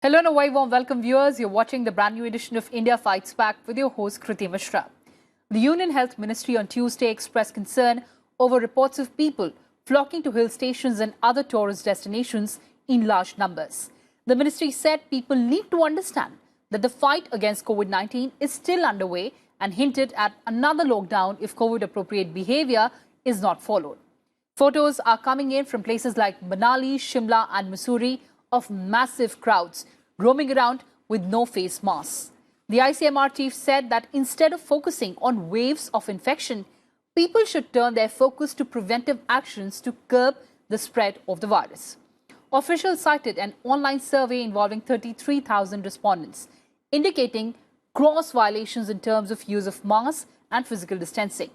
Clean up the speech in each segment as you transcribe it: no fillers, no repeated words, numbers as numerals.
Hello and a very warm welcome, viewers. You're watching the brand new edition of India Fights Back with your host Kriti Mishra. The Union Health Ministry on Tuesday expressed concern over reports of people flocking to hill stations and other tourist destinations in large numbers. The ministry said people need to understand that the fight against COVID-19 is still underway and hinted at another lockdown if COVID-appropriate behavior is not followed. Photos are coming in from places like Manali, Shimla and Mussoorie of massive crowds roaming around with no face masks. The ICMR chief said that instead of focusing on waves of infection, people should turn their focus to preventive actions to curb the spread of the virus. Officials cited an online survey involving 33,000 respondents, indicating gross violations in terms of use of masks and physical distancing.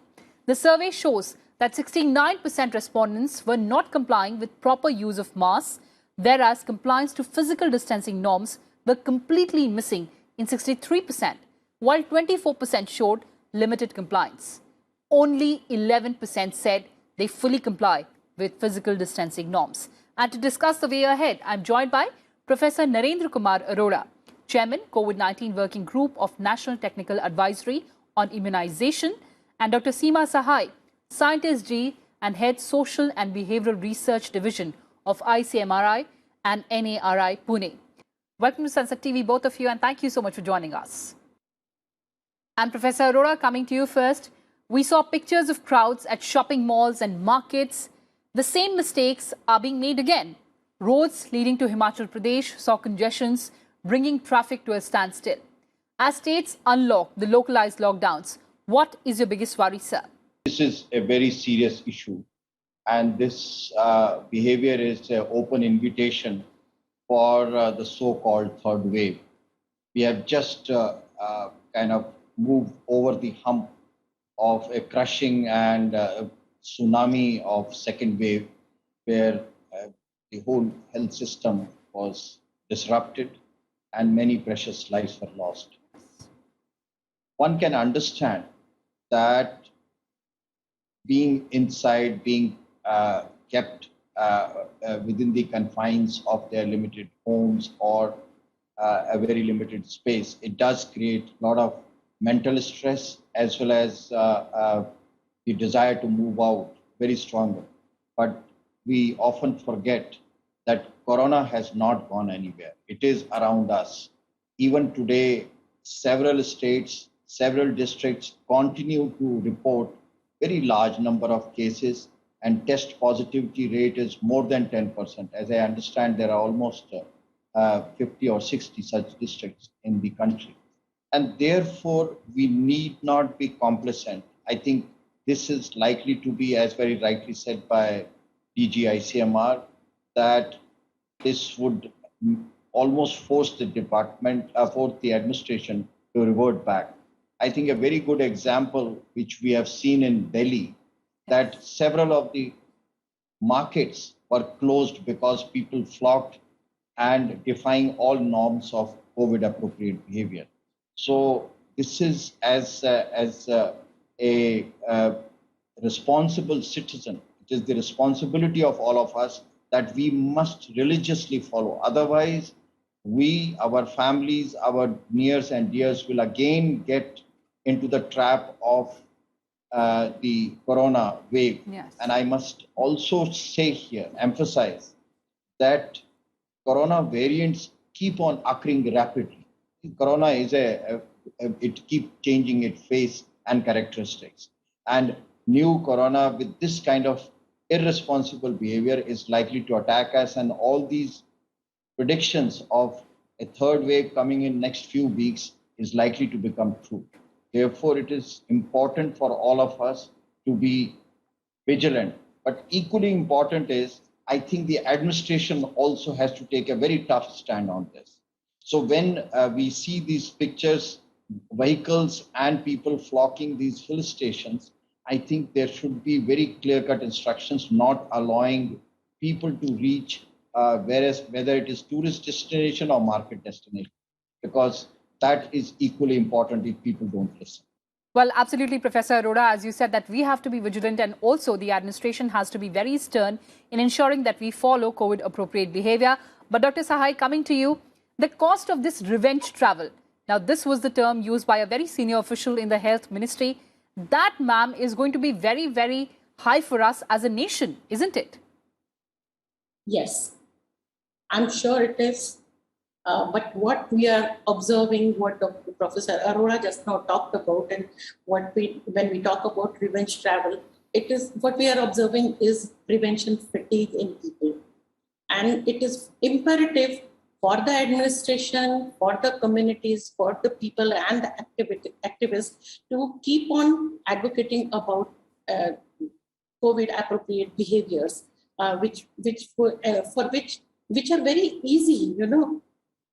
The survey shows that 69% respondents were not complying with proper use of masks, whereas compliance to physical distancing norms were completely missing in 63%, while 24% showed limited compliance. Only 11% said they fully comply with physical distancing norms. And to discuss the way ahead, I'm joined by Professor Narendra Kumar Arora, Chairman, COVID-19 Working Group of National Technical Advisory on Immunization, and Dr. Seema Sahai, Scientist G and Head Social and Behavioral Research Division of ICMRI and NARI Pune. Welcome to Sunset TV, both of you, and thank you so much for joining us. And Professor Arora, coming to you first. We saw pictures of crowds at shopping malls and markets. The same mistakes are being made again. Roads leading to Himachal Pradesh saw congestions, bringing traffic to a standstill. As states unlock the localized lockdowns, what is your biggest worry, sir? This is a very serious issue, and this behavior is an open invitation for the so-called third wave. We have just kind of moved over the hump of a crushing and tsunami of second wave, where the whole health system was disrupted and many precious lives were lost. One can understand that being inside, being kept within the confines of their limited homes or a very limited space, it does create a lot of mental stress as well as the desire to move out very strongly. But we often forget that Corona has not gone anywhere. It is around us. Even today, several states, several districts continue to report very large number of cases, and test positivity rate is more than 10%. As I understand, there are almost 50 or 60 such districts in the country. And therefore, we need not be complacent. I think this is likely to be, as very rightly said by DG ICMR, that this would almost force the department, force the administration to revert back. I think a very good example, which we have seen in Delhi, that several of the markets were closed because people flocked and defying all norms of COVID-appropriate behavior. So this is as a responsible citizen, it is the responsibility of all of us that we must religiously follow. Otherwise, we, our families, our nears and dears will again get into the trap of the Corona wave. Yes. And I must also say here, emphasize that Corona variants keep on occurring rapidly. Corona is it keeps changing its face and characteristics. And new Corona with this kind of irresponsible behavior is likely to attack us, and all these predictions of a third wave coming in next few weeks is likely to become true. Therefore, it is important for all of us to be vigilant. But equally important is, I think the administration also has to take a very tough stand on this. So when we see these pictures, vehicles and people flocking these hill stations, I think there should be very clear-cut instructions not allowing people to reach whether it is tourist destination or market destination, because that is equally important if people don't listen. Well, absolutely, Professor Arora, as you said, that we have to be vigilant, and also the administration has to be very stern in ensuring that we follow COVID-appropriate behavior. But Dr. Sahai, coming to you, The cost of this revenge travel. Now, this was the term used by a very senior official in the health ministry. That, ma'am, is going to be very, very high for us as a nation, isn't it? Yes, I'm sure it is. But what we are observing, what Dr. Professor Arora just now talked about, and when we talk about revenge travel, it is what we are observing is prevention fatigue in people. And it is imperative for the administration, for the communities, for the people and the activists to keep on advocating about COVID appropriate behaviors, which are very easy,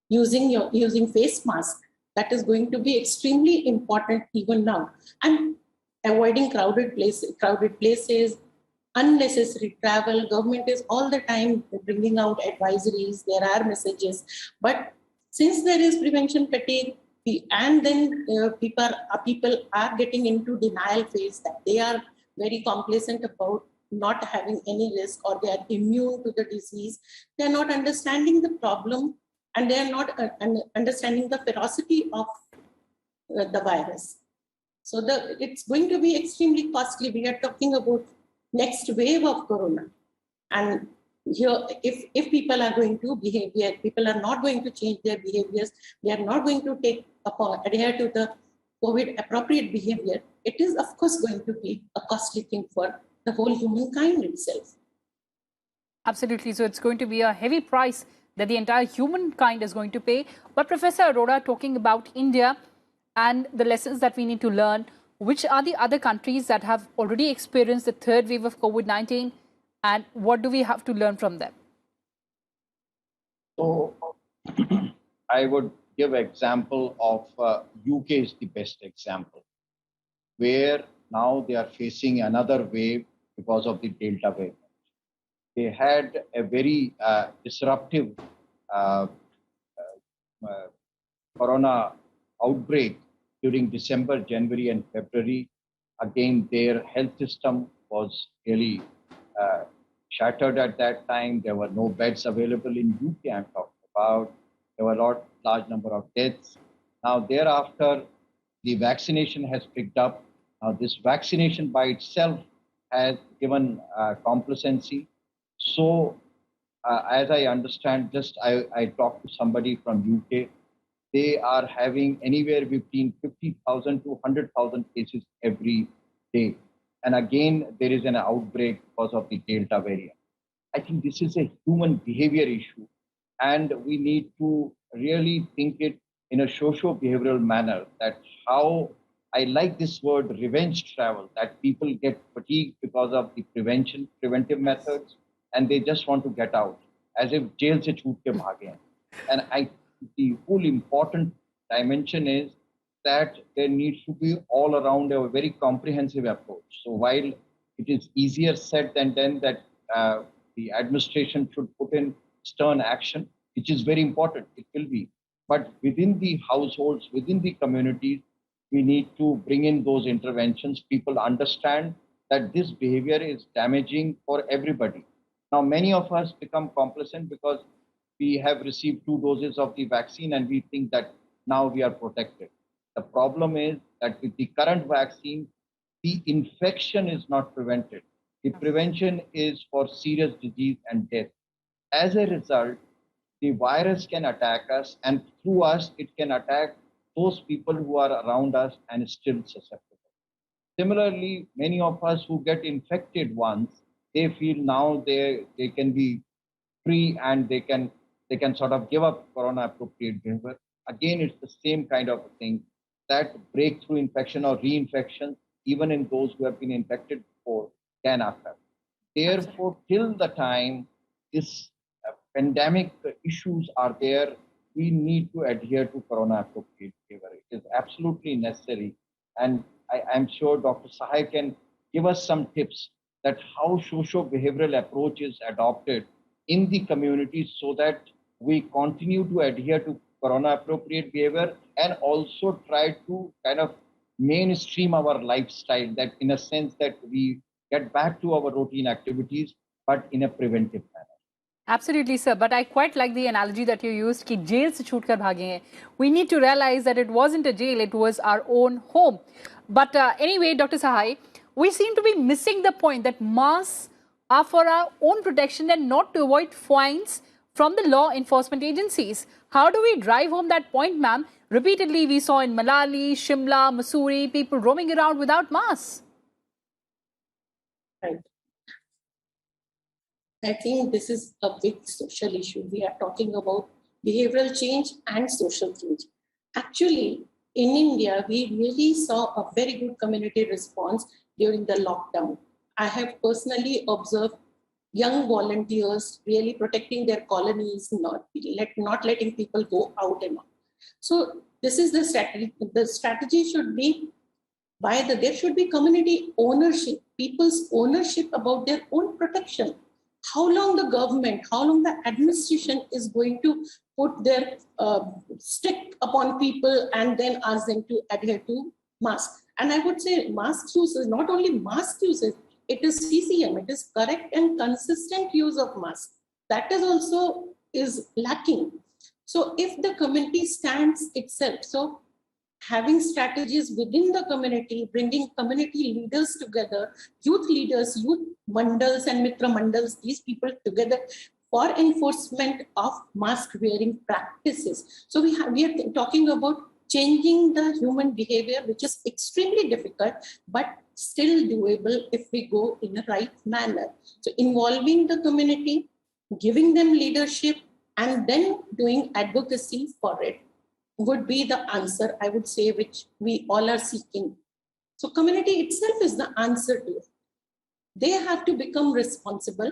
using face mask. That is going to be extremely important even now. And avoiding crowded places, unnecessary travel. Government is all the time bringing out advisories. There are messages, but since there is prevention fatigue, and then people are getting into denial phase that they are very complacent about not having any risk, or they are immune to the disease. They are not understanding the problem, and they are not understanding the ferocity of the virus. So it's going to be extremely costly. We are talking about next wave of corona. And here, if people are going to people are not going to change their behaviors, they are not going to adhere to the COVID appropriate behavior, it is of course going to be a costly thing for the whole humankind itself. Absolutely. So it's going to be a heavy price that the entire humankind is going to pay. But Professor Arora, talking about India and the lessons that we need to learn, which are the other countries that have already experienced the third wave of COVID-19, and what do we have to learn from them? So I would give example of UK is the best example, where now they are facing another wave because of the Delta wave. They had a very disruptive corona outbreak during December, January, and February. Again, their health system was really shattered at that time. There were no beds available in UK, I'm talking about. There were a large number of deaths. Now, thereafter, the vaccination has picked up. Now, this vaccination by itself has given complacency. So, as I understand, I talked to somebody from UK. They are having anywhere between 50,000 to 100,000 cases every day. And again, there is an outbreak because of the Delta variant. I think this is a human behavior issue, and we need to really think it in a socio-behavioral manner, that how I like this word revenge travel, that people get fatigued because of the preventive methods, and they just want to get out, as if jail se choot ke bhage hain. And the whole important dimension is that there needs to be all around a very comprehensive approach. So while it is easier said than done that the administration should put in stern action, which is very important, it will be. But within the households, within the communities, we need to bring in those interventions. People understand that this behavior is damaging for everybody. Now, many of us become complacent because we have received 2 doses of the vaccine and we think that now we are protected. The problem is that with the current vaccine, the infection is not prevented. The prevention is for serious disease and death. As a result, the virus can attack us, and through us, it can attack those people who are around us and still susceptible. Similarly, many of us who get infected once, they feel now they can be free and they can sort of give up corona appropriate behavior. Again, it's the same kind of thing, that breakthrough infection or reinfection, even in those who have been infected before, can occur. Therefore, till the time this pandemic issues are there, we need to adhere to corona appropriate behavior. It is absolutely necessary. And I'm sure Dr. Sahai can give us some tips that how socio-behavioral approach is adopted in the community so that we continue to adhere to corona appropriate behavior and also try to kind of mainstream our lifestyle, that in a sense that we get back to our routine activities, but in a preventive manner. Absolutely, sir. But I quite like the analogy that you used कि jail से छूट कर भागे हैं. We need to realize that it wasn't a jail, it was our own home. But anyway, Dr. Sahai, we seem to be missing the point that masks are for our own protection and not to avoid fines from the law enforcement agencies. How do we drive home that point, ma'am? Repeatedly, we saw in Manali, Shimla, Mussoorie, people roaming around without masks. Right. I think this is a big social issue. We are talking about behavioral change and social change. Actually, in India, we really saw a very good community response during the lockdown. I have personally observed young volunteers really protecting their colonies, not letting people go out and all. So this is the strategy. The strategy should be there should be community ownership, people's ownership about their own protection. How long the government, how long the administration is going to put their stick upon people and then ask them to adhere to mask? And I would say mask use is not only mask usage, it is CCM, it is correct and consistent use of mask. That is also is lacking. So if the community stands itself, so having strategies within the community, bringing community leaders together, youth leaders, youth mandals and mitra mandals, these people together for enforcement of mask wearing practices. So we are talking about changing the human behavior, which is extremely difficult, but still doable if we go in a right manner. So involving the community, giving them leadership, and then doing advocacy for it would be the answer, I would say, which we all are seeking. So community itself is the answer to it. They have to become responsible.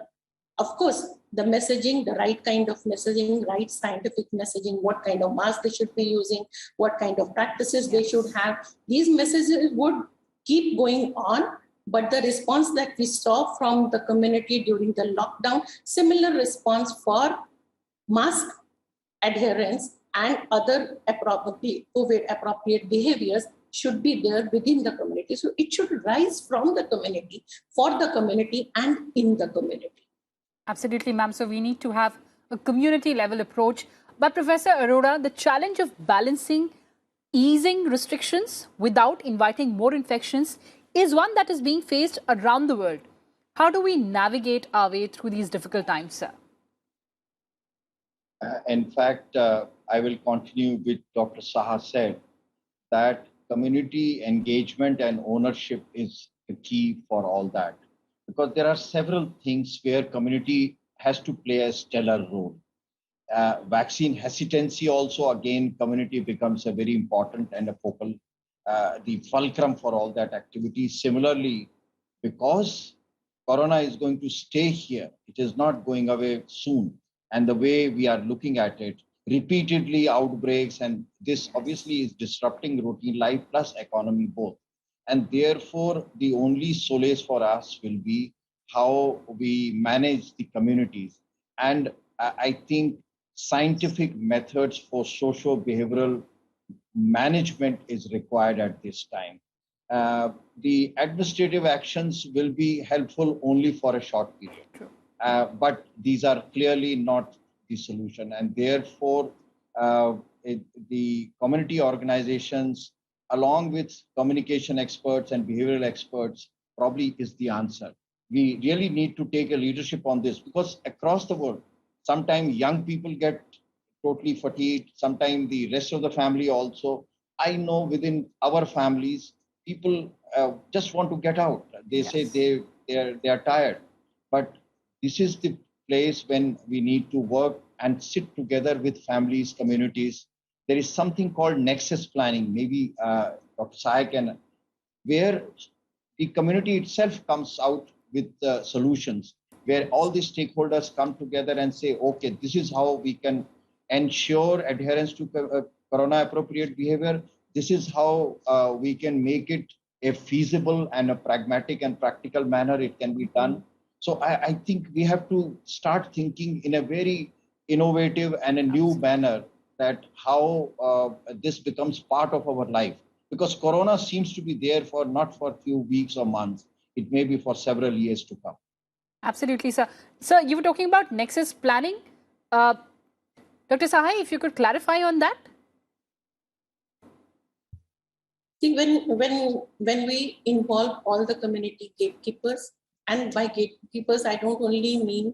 Of course, the messaging, the right kind of messaging, right scientific messaging, what kind of mask they should be using, what kind of practices they should have. These messages would keep going on, but the response that we saw from the community during the lockdown, similar response for mask adherence and other appropriate behaviors should be there within the community. So it should rise from the community, for the community, and in the community. Absolutely, ma'am. So we need to have a community level approach. But Professor Arora, the challenge of balancing easing restrictions without inviting more infections is one that is being faced around the world. How do we navigate our way through these difficult times, sir? In fact, I will continue with Dr. Saha said that community engagement and ownership is the key for all that, because there are several things where community has to play a stellar role. Vaccine hesitancy also, again, community becomes a very important and a focal, the fulcrum for all that activity. Similarly, because Corona is going to stay here, it is not going away soon. And the way we are looking at it, repeatedly outbreaks, and this obviously is disrupting routine life plus economy both. And therefore, the only solace for us will be how we manage the communities. And I think scientific methods for socio-behavioral management is required at this time. The administrative actions will be helpful only for a short period. But these are clearly not the solution. And therefore, the community organizations, along with communication experts and behavioral experts, probably is the answer. We really need to take a leadership on this, because across the world, sometimes young people get totally fatigued, sometimes the rest of the family also. I know within our families, people just want to get out. They say they are tired. But this is the place when we need to work and sit together with families, communities. There is something called nexus planning, maybe Dr. Sai can, where the community itself comes out with solutions, where all the stakeholders come together and say, okay, this is how we can ensure adherence to corona appropriate behavior. This is how we can make it a feasible and a pragmatic and practical manner it can be done. So I think we have to start thinking in a very innovative and a new manner, that how this becomes part of our life. Because corona seems to be there for not for a few weeks or months, it may be for several years to come. Absolutely, sir. Sir, you were talking about nexus planning. Uh, Dr. Sahai, if you could clarify on that. See, when we involve all the community gatekeepers, and by gatekeepers, I don't only mean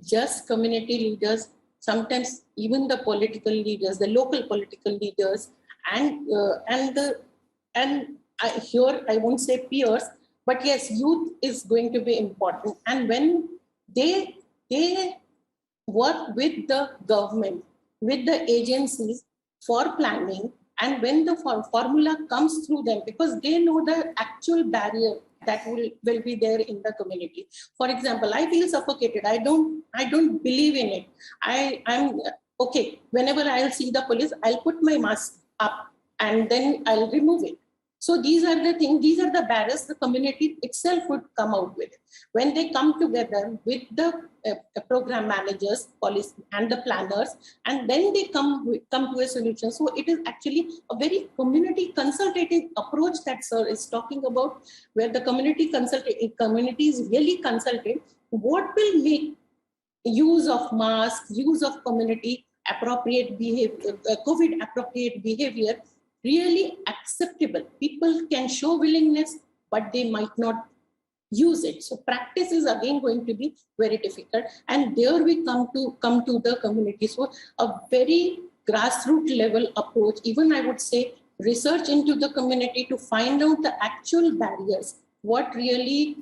just community leaders, sometimes even the political leaders, the local political leaders, and here I won't say peers, but yes, youth is going to be important. And when they work with the government, with the agencies for planning, and when the formula comes through them, because they know the actual barrier that will be there in the community. For example, I feel suffocated. I don't believe in it. I'm okay. Whenever I'll see the police, I'll put my mask up and then I'll remove it. So these are the things, these are the barriers the community itself would come out with. When they come together with the program managers, policy, and the planners, and then they come to a solution. So it is actually a very community consultative approach that sir is talking about, where the community is really consulted. What will make use of masks, use of community appropriate behavior, COVID appropriate behavior really acceptable? People can show willingness, but they might not use it. So practice is again going to be very difficult. And there we come to the community. So a very grassroots level approach, even I would say research into the community to find out the actual barriers, what really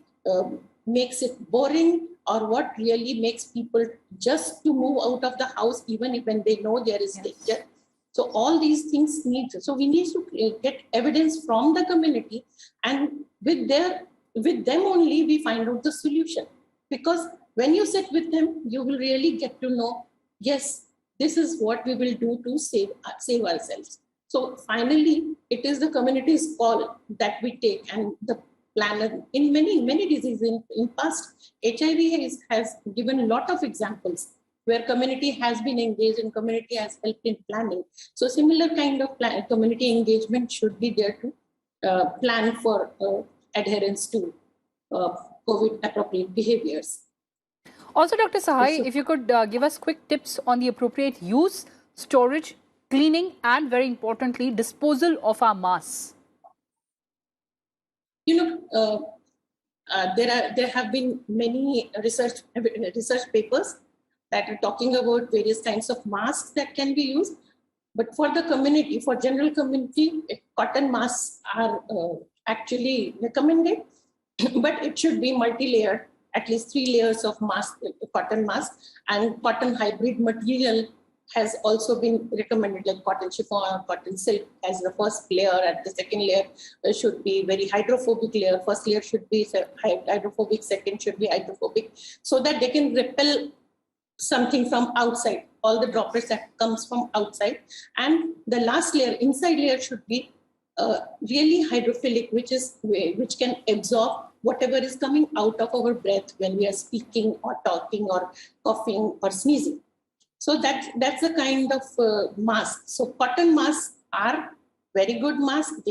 makes it boring, or what really makes people just to move out of the house even when they know there is danger. So all these things so we need to get evidence from the community, and with them only we find out the solution. Because when you sit with them, you will really get to know, yes, this is what we will do to save ourselves. So finally, it is the community's call that we take, and the planner in many diseases in past. HIV has given a lot of examples where community has been engaged and community has helped in planning. So similar kind of community engagement should be there to plan for adherence to COVID appropriate behaviors. Also, Dr. Sahai, if you could give us quick tips on the appropriate use, storage, cleaning, and very importantly, disposal of our masks. There have been many research papers that are talking about various kinds of masks that can be used. But for the community, for general community, cotton masks are actually recommended, but it should be multi-layered, at least 3 layers of cotton mask, and cotton hybrid material has also been recommended, like cotton chiffon or cotton silk as the first layer, and the second layer should be very hydrophobic layer. First layer should be hydrophobic, second should be hydrophobic, so that they can repel something from outside, all the droplets that comes from outside. And the last layer, inside layer, should be really hydrophilic, which can absorb whatever is coming out of our breath when we are speaking or talking or coughing or sneezing. So that's the kind of mask. So cotton masks are very good masks.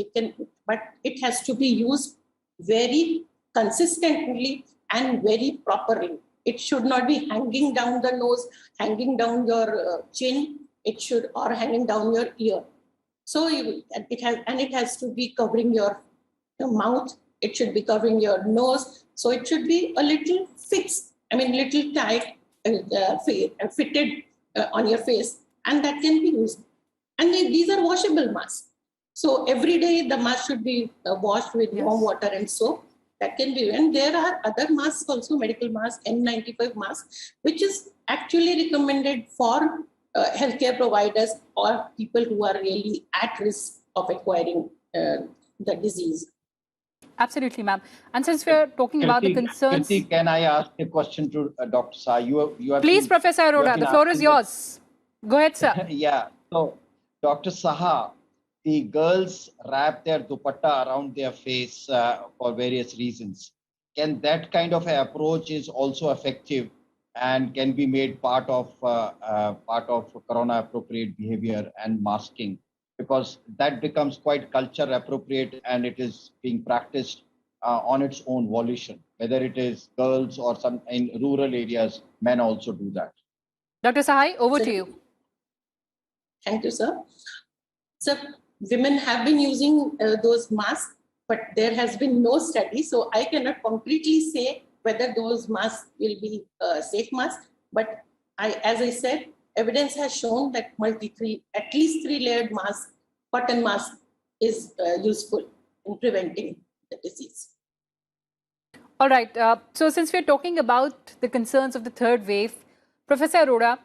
But it has to be used very consistently and very properly. It should not be hanging down the nose, hanging down your chin. Or hanging down your ear. So it has to be covering your mouth. It should be covering your nose. So it should be a little fixed. Little tight, fitted on your face, and that can be used. And these are washable masks. So every day the mask should be washed with warm water and soap. That can be. And there are other masks also, medical masks, N95 masks, which is actually recommended for healthcare providers or people who are really at risk of acquiring the disease. Absolutely, ma'am. And since we're talking about the concerns... Kirti, can I ask a question to Dr. Sahai? You have Please, Professor Arora, the floor is yours. Go ahead, sir. Yeah. So, Dr. Saha, the girls wrap their dupatta around their face for various reasons. Can that kind of approach is also effective and can be made part of corona appropriate behavior and masking? Because that becomes quite culture appropriate and it is being practiced on its own volition, whether it is girls or some in rural areas, men also do that. Dr. Sahai, over Sir, to you. thank you, sir. So women have been using those masks, but there has been no study. So I cannot concretely say whether those masks will be safe masks. But as I said, evidence has shown that at least three-layered mask, cotton mask is useful in preventing the disease. All right. So since we're talking about the concerns of the third wave, Professor Arora,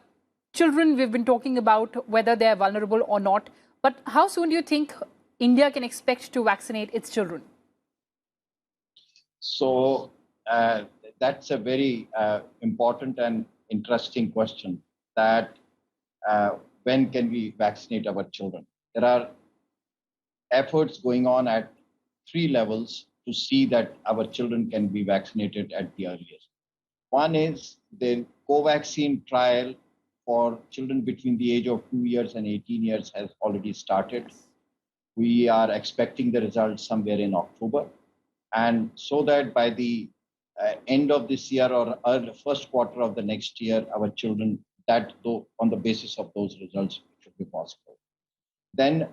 children, we've been talking about whether they're vulnerable or not. But how soon do you think India can expect to vaccinate its children? So that's a very important and interesting question, that when can we vaccinate our children? There are efforts going on at 3 levels to see that our children can be vaccinated at the earliest. One is the Covaxin trial for children between the age of 2 years and 18 years has already started. We are expecting the results somewhere in October. And so that by the end of this year or first quarter of the next year, our children, that though on the basis of those results, should be possible. Then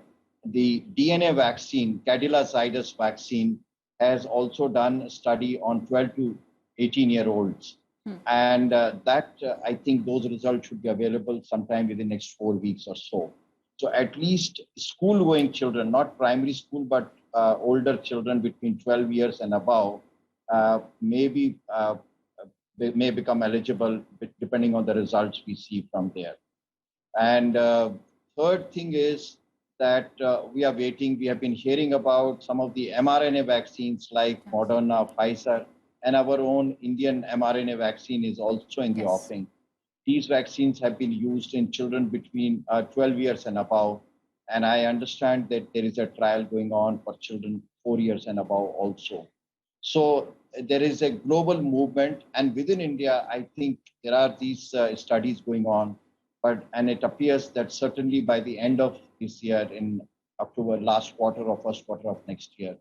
the DNA vaccine, Cadila-Zydus vaccine, has also done a study on 12 to 18-year-olds. And I think those results should be available sometime within the next 4 weeks or so. So at least school-going children, not primary school, but older children between 12 years and above, they may become eligible depending on the results we see from there. And third thing is that we are waiting. We have been hearing about some of the mRNA vaccines like Moderna, Pfizer, and our own Indian mRNA vaccine is also in the offing. These vaccines have been used in children between 12 years and above. And I understand that there is a trial going on for children 4 years and above also. So there is a global movement. And within India, I think there are these studies going on. And it appears that certainly by the end of this year, in October, last quarter or first quarter of next year,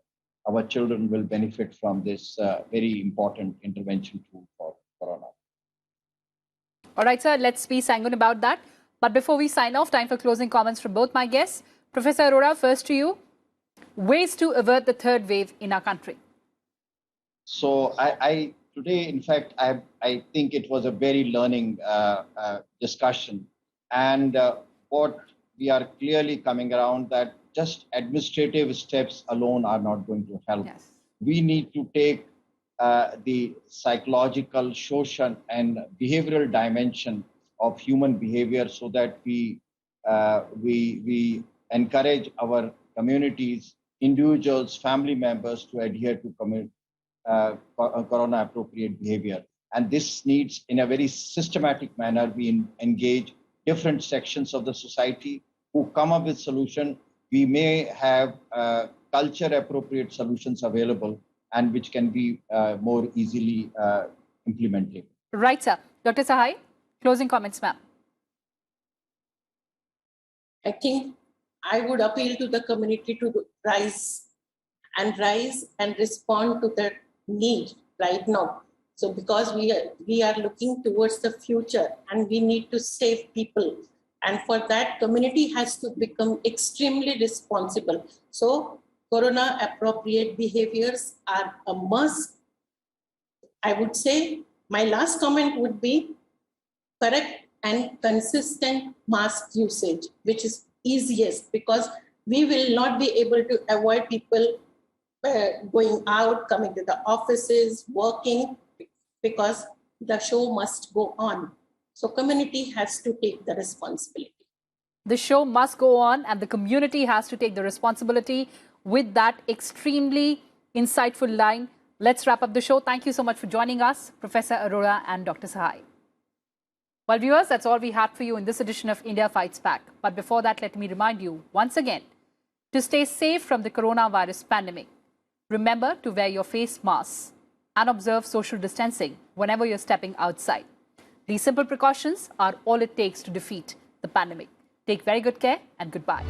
our children will benefit from this very important intervention tool for corona. All right, sir, let's be sanguine about that. But before we sign off, time for closing comments from both my guests. Professor Arora, first to you. Ways to avert the third wave in our country. So today, in fact, I think it was a very learning discussion. And what we are clearly coming around that just administrative steps alone are not going to help. Yes. We need to take the psychological, social, and behavioral dimension of human behavior so that we encourage our communities, individuals, family members to adhere to corona-appropriate behavior. And this needs, in a very systematic manner, we engage different sections of the society who come up with solutions. We may have culture-appropriate solutions available and which can be more easily implemented. Right, sir. Dr. Sahai, closing comments, ma'am. I think I would appeal to the community to rise and respond to the need right now. So because we are looking towards the future and we need to save people. And for that, community has to become extremely responsible. So corona appropriate behaviors are a must. I would say my last comment would be correct and consistent mask usage, which is easiest because we will not be able to avoid people going out, coming to the offices, working, because the show must go on. So community has to take the responsibility. The show must go on and the community has to take the responsibility. With that extremely insightful line, let's wrap up the show. Thank you so much for joining us, Professor Arora and Dr. Sahai. Well, viewers, that's all we had for you in this edition of India Fights Back. But before that, let me remind you once again to stay safe from the coronavirus pandemic. Remember to wear your face masks and observe social distancing whenever you're stepping outside. These simple precautions are all it takes to defeat the pandemic. Take very good care and goodbye.